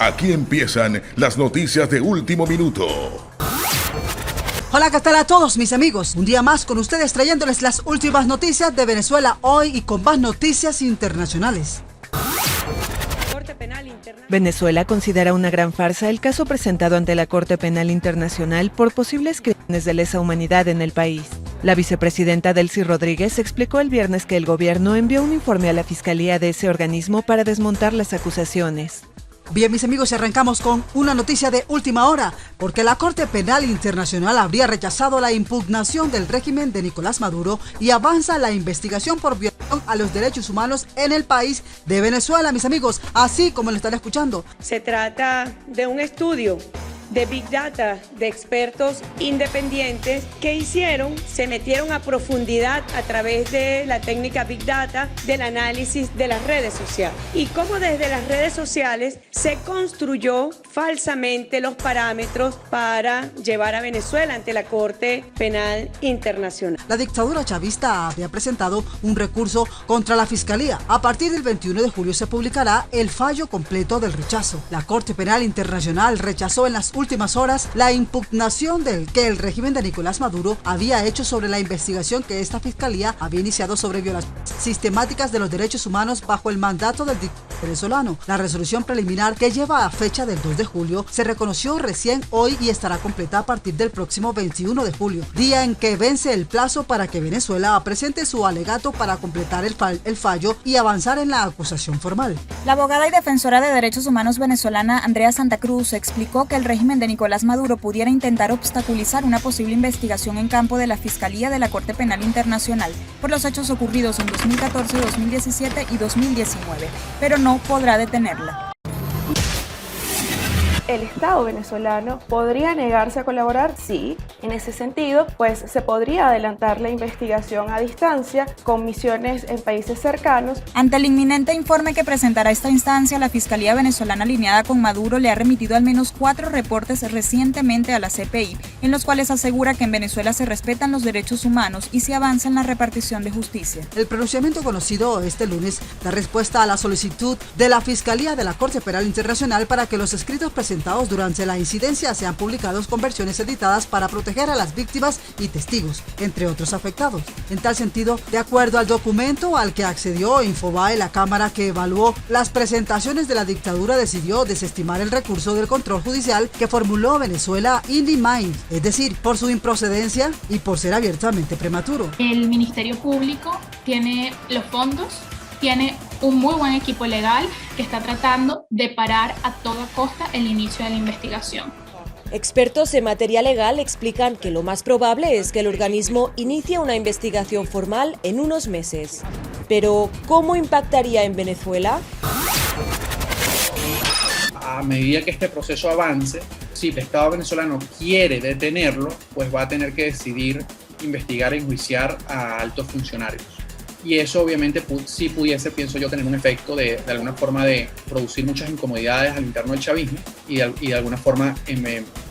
Aquí empiezan las noticias de último minuto. Hola, ¿qué tal a todos mis amigos? Un día más con ustedes trayéndoles las últimas noticias de Venezuela hoy y con más noticias internacionales. Venezuela considera una gran farsa el caso presentado ante la Corte Penal Internacional por posibles crímenes de lesa humanidad en el país. La vicepresidenta Delcy Rodríguez explicó el viernes que el gobierno envió un informe a la fiscalía de ese organismo para desmontar las acusaciones. Bien, mis amigos, y arrancamos con una noticia de última hora, porque la Corte Penal Internacional habría rechazado la impugnación del régimen de Nicolás Maduro y avanza la investigación por violación a los derechos humanos en el país de Venezuela, mis amigos, así como lo están escuchando. Se trata de un estudio de Big Data, de expertos independientes que se metieron a profundidad a través de la técnica Big Data, del análisis de las redes sociales. Y cómo desde las redes sociales se construyó falsamente los parámetros para llevar a Venezuela ante la Corte Penal Internacional. La dictadura chavista había presentado un recurso contra la Fiscalía. A partir del 21 de julio se publicará el fallo completo del rechazo. La Corte Penal Internacional rechazó en las últimas horas la impugnación que el régimen de Nicolás Maduro había hecho sobre la investigación que esta fiscalía había iniciado sobre violaciones sistemáticas de los derechos humanos bajo el mandato del dictador venezolano. La resolución preliminar, que lleva a fecha del 2 de julio, se reconoció recién hoy y estará completa a partir del próximo 21 de julio, día en que vence el plazo para que Venezuela presente su alegato para completar el fallo y avanzar en la acusación formal. La abogada y defensora de derechos humanos venezolana Andrea Santa Cruz explicó que el régimen de Nicolás Maduro pudiera intentar obstaculizar una posible investigación en campo de la Fiscalía de la Corte Penal Internacional por los hechos ocurridos en 2014, 2017 y 2019, pero no podrá detenerla. ¿El Estado venezolano podría negarse a colaborar? Sí. En ese sentido, pues se podría adelantar la investigación a distancia con misiones en países cercanos. Ante el inminente informe que presentará esta instancia, la Fiscalía venezolana alineada con Maduro le ha remitido al menos 4 reportes recientemente a la CPI, en los cuales asegura que en Venezuela se respetan los derechos humanos y se avanza en la repartición de justicia. El pronunciamiento conocido este lunes da respuesta a la solicitud de la Fiscalía de la Corte Penal Internacional para que los escritos presentados durante la incidencia sean publicados con versiones editadas para proteger a las víctimas y testigos, entre otros afectados. En tal sentido, de acuerdo al documento al que accedió Infobae, la Cámara que evaluó las presentaciones de la dictadura decidió desestimar el recurso del control judicial que formuló Venezuela in Mind, es decir, por su improcedencia y por ser abiertamente prematuro. El Ministerio Público tiene los fondos, tiene un muy buen equipo legal que está tratando de parar a toda costa el inicio de la investigación. Expertos en materia legal explican que lo más probable es que el organismo inicie una investigación formal en unos meses. Pero, ¿cómo impactaría en Venezuela? A medida que este proceso avance, si el Estado venezolano quiere detenerlo, pues va a tener que decidir investigar e enjuiciar a altos funcionarios. Y eso obviamente sí pudiese, pienso yo, tener un efecto de alguna forma de producir muchas incomodidades al interno del chavismo y de alguna forma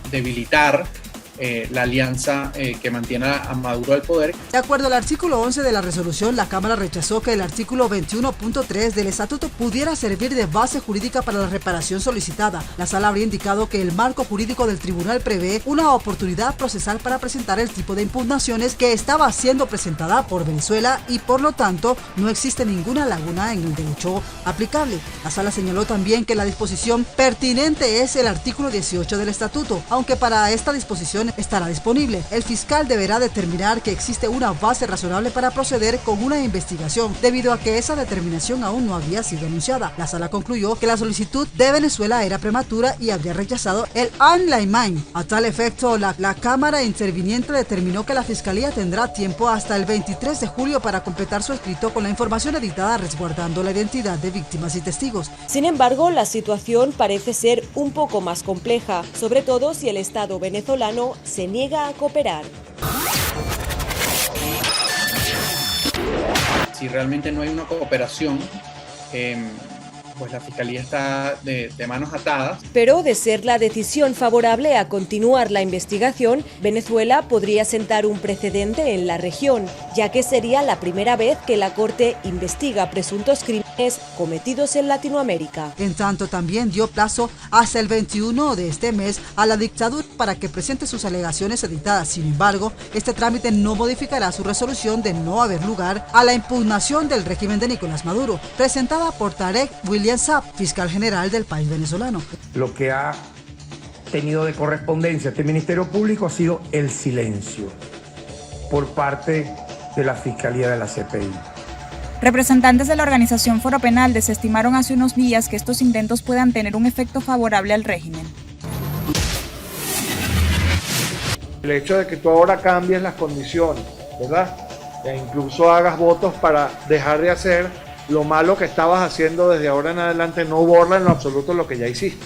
debilitar la alianza que mantiene a Maduro al poder. De acuerdo al artículo 11 de la resolución, la Cámara rechazó que el artículo 21.3 del estatuto pudiera servir de base jurídica para la reparación solicitada. La sala habría indicado que el marco jurídico del tribunal prevé una oportunidad procesal para presentar el tipo de impugnaciones que estaba siendo presentada por Venezuela y por lo tanto no existe ninguna laguna en el derecho aplicable. La sala señaló también que la disposición pertinente es el artículo 18 del estatuto, aunque para esta disposición estará disponible. El fiscal deberá determinar que existe una base razonable para proceder con una investigación, debido a que esa determinación aún no había sido anunciada. La sala concluyó que la solicitud de Venezuela era prematura y habría rechazado el Online. A tal efecto, la Cámara interviniente determinó que la Fiscalía tendrá tiempo hasta el 23 de julio para completar su escrito con la información editada, resguardando la identidad de víctimas y testigos. Sin embargo, la situación parece ser un poco más compleja, sobre todo si el Estado venezolano se niega a cooperar. Si realmente no hay una cooperación, pues la Fiscalía está de manos atadas. Pero de ser la decisión favorable a continuar la investigación, Venezuela podría sentar un precedente en la región, ya que sería la primera vez que la Corte investiga presuntos crímenes cometidos en Latinoamérica. En tanto, también dio plazo hasta el 21 de este mes a la dictadura para que presente sus alegaciones editadas. Sin embargo, este trámite no modificará su resolución de no haber lugar a la impugnación del régimen de Nicolás Maduro, presentada por Tarek William Saab, fiscal general del país venezolano. Lo que ha tenido de correspondencia este Ministerio Público ha sido el silencio por parte de la Fiscalía de la CPI. Representantes de la organización Foro Penal desestimaron hace unos días que estos intentos puedan tener un efecto favorable al régimen. El hecho de que tú ahora cambies las condiciones, ¿verdad? E incluso hagas votos para dejar de hacer lo malo que estabas haciendo desde ahora en adelante, no borra en lo absoluto lo que ya hiciste.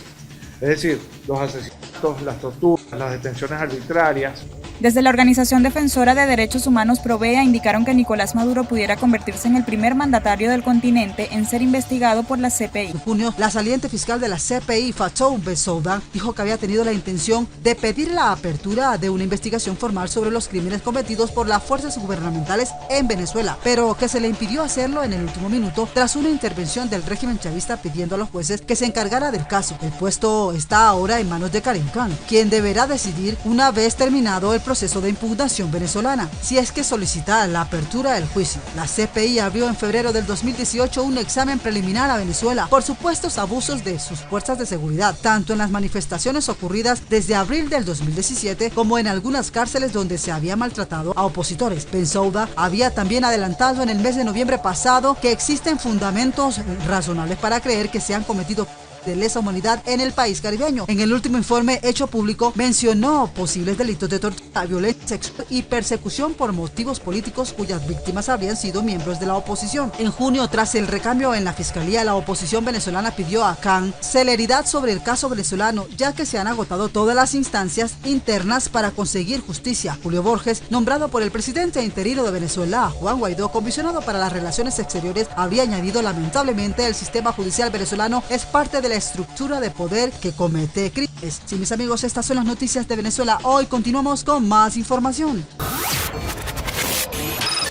Es decir, los asesinatos, las torturas, las detenciones arbitrarias. Desde la Organización Defensora de Derechos Humanos Provea indicaron que Nicolás Maduro pudiera convertirse en el primer mandatario del continente en ser investigado por la CPI. En junio, la saliente fiscal de la CPI, Fatou Bensouda, dijo que había tenido la intención de pedir la apertura de una investigación formal sobre los crímenes cometidos por las fuerzas gubernamentales en Venezuela, pero que se le impidió hacerlo en el último minuto tras una intervención del régimen chavista pidiendo a los jueces que se encargara del caso. El puesto está ahora en manos de Karim Khan, quien deberá decidir una vez terminado el proceso de impugnación venezolana, si es que solicita la apertura del juicio. La CPI abrió en febrero del 2018 un examen preliminar a Venezuela por supuestos abusos de sus fuerzas de seguridad, tanto en las manifestaciones ocurridas desde abril del 2017 como en algunas cárceles donde se había maltratado a opositores. Bensouda había también adelantado en el mes de noviembre pasado que existen fundamentos razonables para creer que se han cometido de lesa humanidad en el país caribeño. En el último informe hecho público mencionó posibles delitos de tortura, violencia sexual y persecución por motivos políticos cuyas víctimas habrían sido miembros de la oposición. En junio, tras el recambio en la fiscalía, la oposición venezolana pidió a Khan celeridad sobre el caso venezolano, ya que se han agotado todas las instancias internas para conseguir justicia. Julio Borges, nombrado por el presidente interino de Venezuela, Juan Guaidó, comisionado para las relaciones exteriores, habría añadido: lamentablemente el sistema judicial venezolano es parte de la estructura de poder que comete crímenes. Sí, mis amigos, estas son las noticias de Venezuela. Hoy continuamos con más información.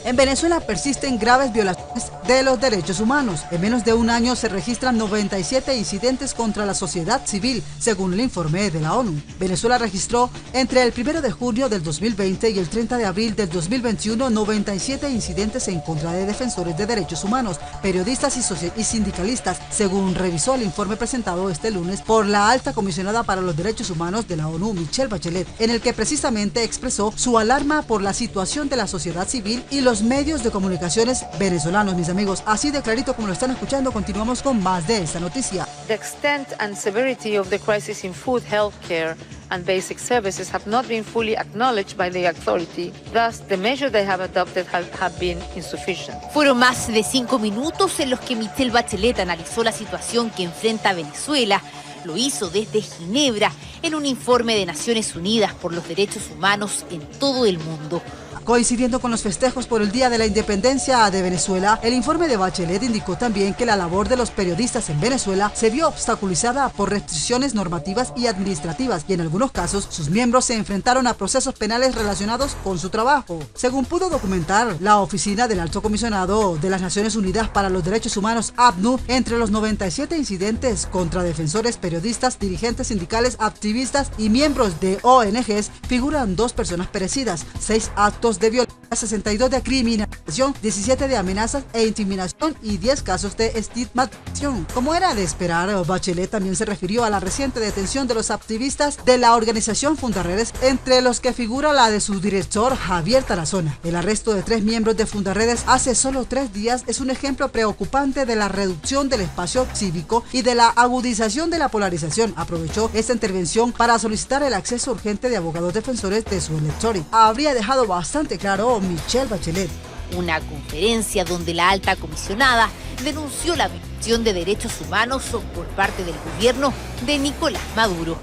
En Venezuela persisten graves violaciones de los derechos humanos. En menos de un año se registran 97 incidentes contra la sociedad civil, según el informe de la ONU. Venezuela registró entre el 1 de junio del 2020 y el 30 de abril del 2021 97 incidentes en contra de defensores de derechos humanos, periodistas y sindicalistas, según revisó el informe presentado este lunes por la alta comisionada para los derechos humanos de la ONU, Michelle Bachelet, en el que precisamente expresó su alarma por la situación de la sociedad civil y los medios de comunicaciones venezolanos. Mis amigos, así de clarito como lo están escuchando, continuamos con más de esta noticia. The extent and severity of the crisis in food, healthcare and basic services have not been fully acknowledged by the authority. Thus, the measures they have adopted have been insufficient. Fueron más de 5 minutos en los que Michelle Bachelet analizó la situación que enfrenta Venezuela. Lo hizo desde Ginebra en un informe de Naciones Unidas por los Derechos Humanos en todo el mundo. Coincidiendo con los festejos por el Día de la Independencia de Venezuela, el informe de Bachelet indicó también que la labor de los periodistas en Venezuela se vio obstaculizada por restricciones normativas y administrativas, y en algunos casos sus miembros se enfrentaron a procesos penales relacionados con su trabajo. Según pudo documentar la Oficina del Alto Comisionado de las Naciones Unidas para los Derechos Humanos, ACNUR, entre los 97 incidentes contra defensores, periodistas, dirigentes sindicales, activistas y miembros de ONGs, figuran 2 personas perecidas, 6 actos de violencia, 62 de criminalización, 17 de amenazas e intimidación y 10 casos de estigmatización. Como era de esperar, Bachelet también se refirió a la reciente detención de los activistas de la organización Fundaredes, entre los que figura la de su director Javier Tarazona. El arresto de 3 miembros de Fundaredes hace solo 3 días es un ejemplo preocupante de la reducción del espacio cívico y de la agudización de la polarización. Aprovechó esta intervención para solicitar el acceso urgente de abogados defensores de su electorado. Habría dejado bastante claro Michelle Bachelet. Una conferencia donde la alta comisionada denunció la violación de derechos humanos por parte del gobierno de Nicolás Maduro.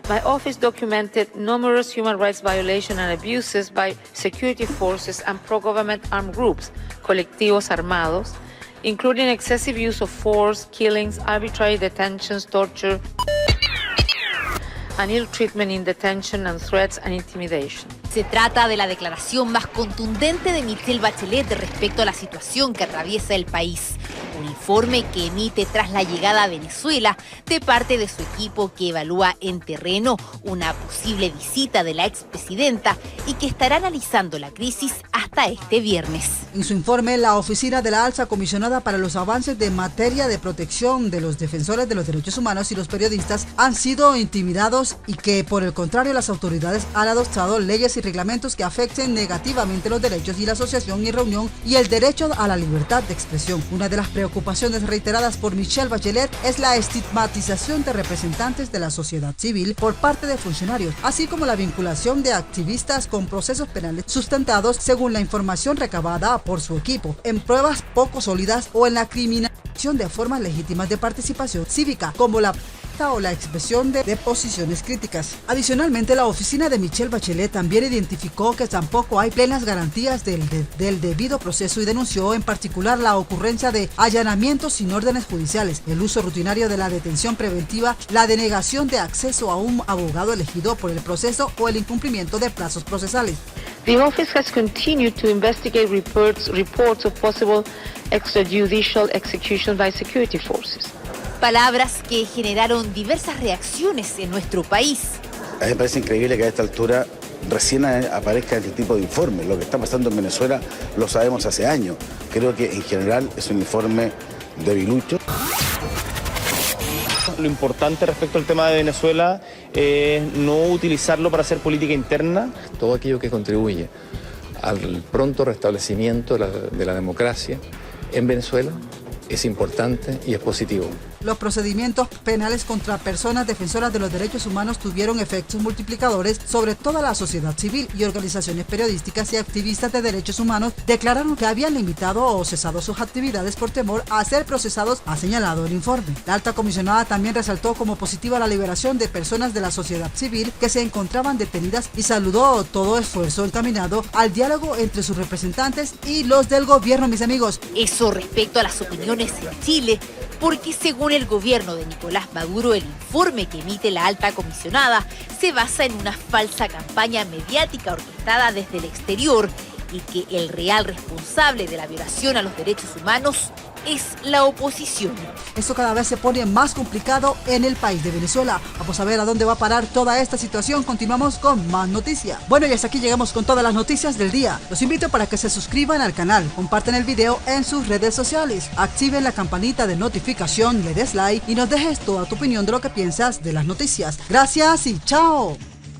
My office documented numerous human rights violations and abuses by security forces and pro-government armed groups, colectivos armados, including excessive use of force, killings, arbitrary detentions, torture, and ill treatment in detention, and threats and intimidation. Se trata de la declaración más contundente de Michelle Bachelet respecto a la situación que atraviesa el país. Un informe que emite tras la llegada a Venezuela de parte de su equipo que evalúa en terreno una posible visita de la expresidenta y que estará analizando la crisis hasta este viernes. En su informe, la Oficina de la Alta Comisionada para los Avances de Materia de Protección de los Defensores de los Derechos Humanos y los periodistas han sido intimidados y que, por el contrario, las autoridades han adoptado leyes y reglamentos que afecten negativamente los derechos y la asociación y reunión y el derecho a la libertad de expresión. Una de las preocupaciones reiteradas por Michelle Bachelet es la estigmatización de representantes de la sociedad civil por parte de funcionarios, así como la vinculación de activistas con procesos penales sustentados, según la información recabada por su equipo, en pruebas poco sólidas o en la criminalización de formas legítimas de participación cívica, como la o la expresión de posiciones críticas. Adicionalmente, la oficina de Michelle Bachelet también identificó que tampoco hay plenas garantías del debido proceso y denunció en particular la ocurrencia de allanamientos sin órdenes judiciales, el uso rutinario de la detención preventiva, la denegación de acceso a un abogado elegido por el proceso o el incumplimiento de plazos procesales. The office has continued to investigate reports of possible extrajudicial executions by security forces. Palabras que generaron diversas reacciones en nuestro país. A mí me parece increíble que a esta altura recién aparezca este tipo de informes. Lo que está pasando en Venezuela lo sabemos hace años. Creo que en general es un informe debilucho. Lo importante respecto al tema de Venezuela es no utilizarlo para hacer política interna. Todo aquello que contribuye al pronto restablecimiento de la democracia en Venezuela es importante y es positivo. Los procedimientos penales contra personas defensoras de los derechos humanos tuvieron efectos multiplicadores sobre toda la sociedad civil y organizaciones periodísticas y activistas de derechos humanos declararon que habían limitado o cesado sus actividades por temor a ser procesados, ha señalado el informe. La alta comisionada también resaltó como positiva la liberación de personas de la sociedad civil que se encontraban detenidas y saludó todo esfuerzo encaminado al diálogo entre sus representantes y los del gobierno, mis amigos. Eso respecto a las opiniones en Chile, porque según el gobierno de Nicolás Maduro, el informe que emite la alta comisionada se basa en una falsa campaña mediática orquestada desde el exterior y que el real responsable de la violación a los derechos humanos es la oposición. Esto cada vez se pone más complicado en el país de Venezuela. Vamos a ver a dónde va a parar toda esta situación. Continuamos con más noticias. Bueno, y hasta aquí llegamos con todas las noticias del día. Los invito para que se suscriban al canal, compartan el video en sus redes sociales, activen la campanita de notificación, le des like y nos dejes toda tu opinión de lo que piensas de las noticias. Gracias y chao.